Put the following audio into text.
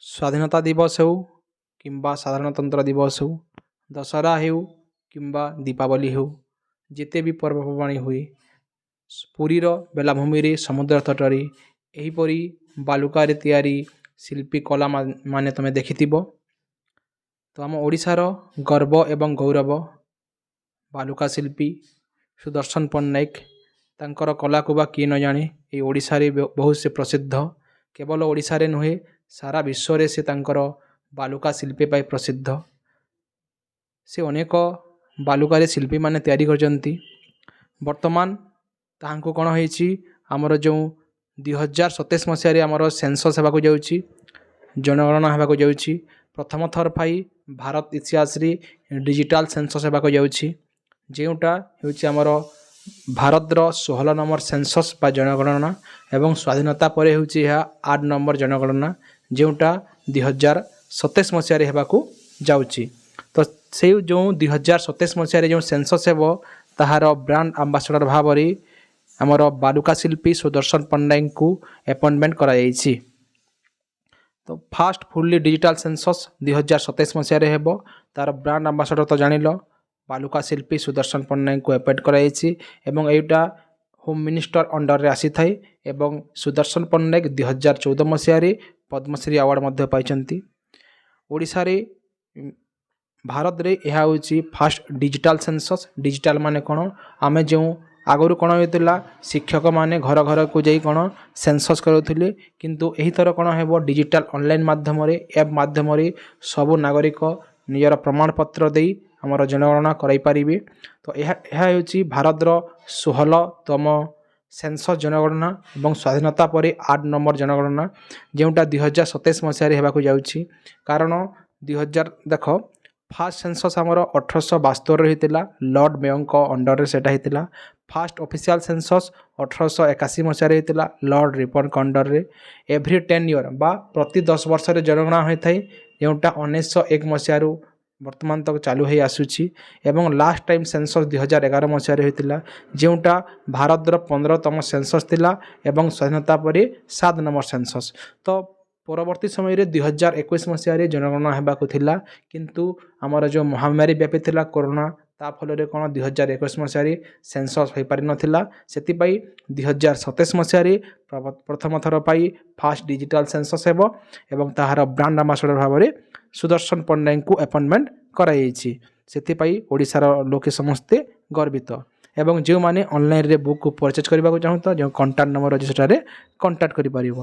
ସ୍ୱାଧୀନତା ଦିବସ ହେଉ କିମ୍ବା ସାଧାରଣତନ୍ତ୍ର ଦିବସ ହେଉ, ଦଶହରା ହେଉ କିମ୍ବା ଦୀପାବଳି ହେଉ, ଯେତେ ବି ପର୍ବପର୍ବାଣି ହୁଏ, ପୁରୀର ବେଳାଭୂମିରେ ସମୁଦ୍ର ତଟରେ ଏହିପରି ବାଲୁକାରେ ତିଆରି ଶିଳ୍ପୀ କଳା ମାନେ ତୁମେ ଦେଖିଥିବ। ତ ଆମ ଓଡ଼ିଶାର ଗର୍ବ ଏବଂ ଗୌରବ ବାଲୁକା ଶିଳ୍ପୀ ସୁଦର୍ଶନ ପଟ୍ଟନାୟକ। ତାଙ୍କର କଳାକୁ ବା କିଏ ନ ଜାଣେ। ଏହି ଓଡ଼ିଶାରେ ବହୁତ ସେ ପ୍ରସିଦ୍ଧ। କେବଳ ଓଡ଼ିଶାରେ ନୁହେଁ, ସାରା ବିଶ୍ୱରେ ସେ ତାଙ୍କର ବାଲୁକା ଶିଳ୍ପୀ ପାଇଁ ପ୍ରସିଦ୍ଧ। ସେ ଅନେକ ବାଲୁକାରେ ଶିଳ୍ପୀମାନେ ତିଆରି କରିଛନ୍ତି। ବର୍ତ୍ତମାନ ତାହାଙ୍କୁ କ'ଣ ହେଇଛି, ଆମର ଯେଉଁ 2027 ମସିହାରେ ଆମର ସେନ୍ସସ୍ ହେବାକୁ ଯାଉଛି, ଜନଗଣନା ହେବାକୁ ଯାଉଛି। ପ୍ରଥମ ଥର ପାଇଁ ଭାରତ ଇତିହାସରେ ଡିଜିଟାଲ ସେନ୍ସସ୍ ହେବାକୁ ଯାଉଛି, ଯେଉଁଟା ହେଉଛି ଆମର ଭାରତର 16 ନମ୍ବର ସେନ୍ସସ୍ ବା ଜନଗଣନା ଏବଂ ସ୍ୱାଧୀନତା ପରେ ହେଉଛି ଏହା 8 ନମ୍ବର ଜନଗଣନା, ଯେଉଁଟା 2027 ମସିହାରେ ହେବାକୁ ଯାଉଛି। ତ ସେଇ ଯେଉଁ 2027 ମସିହାରେ ଯେଉଁ ସେନ୍ସସ୍ ହେବ, ତାହାର ବ୍ରାଣ୍ଡ ଆମ୍ବାସଡ଼ର ଭାବରେ ଆମର ବାଲୁକା ଶିଳ୍ପୀ ସୁଦର୍ଶନ ପଟ୍ଟନାୟକଙ୍କୁ ଆପଏଣ୍ଟମେଣ୍ଟ କରାଯାଇଛି। ତ ଫାଷ୍ଟ ଫୁଲି ଡିଜିଟାଲ ସେନ୍ସସ୍ 2027 ମସିହାରେ ହେବ। ତାର ବ୍ରାଣ୍ଡ ଆମ୍ବାସଡ଼ର ତ ଜାଣିଲ, ବାଲୁକା ଶିଳ୍ପୀ ସୁଦର୍ଶନ ପଟ୍ଟନାୟକଙ୍କୁ ଆପଏଣ୍ଟ କରାଯାଇଛି ଏବଂ ଏଇଟା ହୋମ୍ ମିନିଷ୍ଟର ଅଣ୍ଡରରେ ଆସିଥାଏ। ଏବଂ ସୁଦର୍ଶନ ପଟ୍ଟନାୟକ 2014 ମସିହାରେ ପଦ୍ମଶ୍ରୀ ଆୱାର୍ଡ଼ ମଧ୍ୟ ପାଇଛନ୍ତି। ଓଡ଼ିଶାରେ ଭାରତରେ ଏହା ହେଉଛି ଫାଷ୍ଟ ଡିଜିଟାଲ ସେନ୍ସସ୍। ଡିଜିଟାଲ ମାନେ କ'ଣ, ଆମେ ଯେଉଁ ଆଗରୁ କ'ଣ ହେଉଥିଲା, ଶିକ୍ଷକମାନେ ଘର ଘରକୁ ଯାଇ କ'ଣ ସେନ୍ସସ୍ କରୁଥିଲେ, କିନ୍ତୁ ଏହିଥର କ'ଣ ହେବ, ଡିଜିଟାଲ ଅନଲାଇନ୍ ମାଧ୍ୟମରେ ଆପ୍ ମାଧ୍ୟମରେ ସବୁ ନାଗରିକ ନିଜର ପ୍ରମାଣପତ୍ର ଦେଇ ଆମର ଜନଗଣନା କରାଇପାରିବେ। ତ ଏହା ହେଉଛି ଭାରତର 16ତମ ସେନ୍ସସ୍ ଜନଗଣନା ଏବଂ ସ୍ୱାଧୀନତା ପରେ 8 ନମ୍ବର ଜନଗଣନା, ଯେଉଁଟା 2027 ମସିହାରେ ହେବାକୁ ଯାଉଛି। କାରଣ ଦେଖ, ଫାଷ୍ଟ ସେନ୍ସସ୍ ଆମର 1872ରେ ହେଇଥିଲା, ଲର୍ଡ଼ ମେୟରଙ୍କ ଅଣ୍ଡରରେ ସେଇଟା ହେଇଥିଲା। ଫାଷ୍ଟ ଅଫିସିଆଲ ସେନ୍ସସ୍ 1881 ମସିହାରେ ହେଇଥିଲା, ଲର୍ଡ଼ ରିପନ୍ଙ୍କ ଅଣ୍ଡରରେ। ଏଭ୍ରି 10 ଇୟର୍ ବା ପ୍ରତି 10 ବର୍ଷରେ ଜନଗଣନା ହୋଇଥାଏ, ଯେଉଁଟା 1901 ମସିହାରୁ ବର୍ତ୍ତମାନ ତକ ଚାଲୁ ହୋଇ ଆସୁଛି। ଏବଂ ଲାଷ୍ଟ ଟାଇମ୍ ସେନ୍ସସ୍ 2011 ମସିହାରେ ହୋଇଥିଲା, ଯେଉଁଟା ଭାରତର 15ତମ ସେନ୍ସସ୍ ଥିଲା ଏବଂ ସ୍ୱାଧୀନତା ପରେ 7 ନମ୍ବର ସେନ୍ସସ୍। ତ ପରବର୍ତ୍ତୀ ସମୟରେ 2021 ମସିହାରେ ଜନଗଣନା ହେବାକୁ ଥିଲା, କିନ୍ତୁ ଆମର ଯେଉଁ ମହାମାରୀ ବ୍ୟାପିଥିଲା କରୋନା, ତା ଫଳରେ କ'ଣ 2021 ମସିହାରେ ସେନ୍ସସ୍ ହୋଇପାରିନଥିଲା। ସେଥିପାଇଁ 2027 ମସିହାରେ ପ୍ରଥମ ଥର ପାଇଁ ଫାଷ୍ଟ ଡିଜିଟାଲ ସେନ୍ସସ୍ ହେବ ଏବଂ ତାହାର ବ୍ରାଣ୍ଡ ଆମ୍ବାସଡ଼ର ଭାବରେ ସୁଦର୍ଶନ ପଟ୍ଟନାୟକଙ୍କୁ ଆପଏଣ୍ଟମେଣ୍ଟ କରାଯାଇଛି। ସେଥିପାଇଁ ଓଡ଼ିଶାର ଲୋକେ ସମସ୍ତେ ଗର୍ବିତ। ଏବଂ ଯେଉଁମାନେ ଅନଲାଇନ୍ରେ ବୁକ୍କୁ ପରଚେଜ୍ କରିବାକୁ ଚାହୁଁଛ, ଯେଉଁ କଣ୍ଟାକ୍ଟ ନମ୍ବର ଅଛି ସେଠାରେ କଣ୍ଟାକ୍ଟ କରିପାରିବ।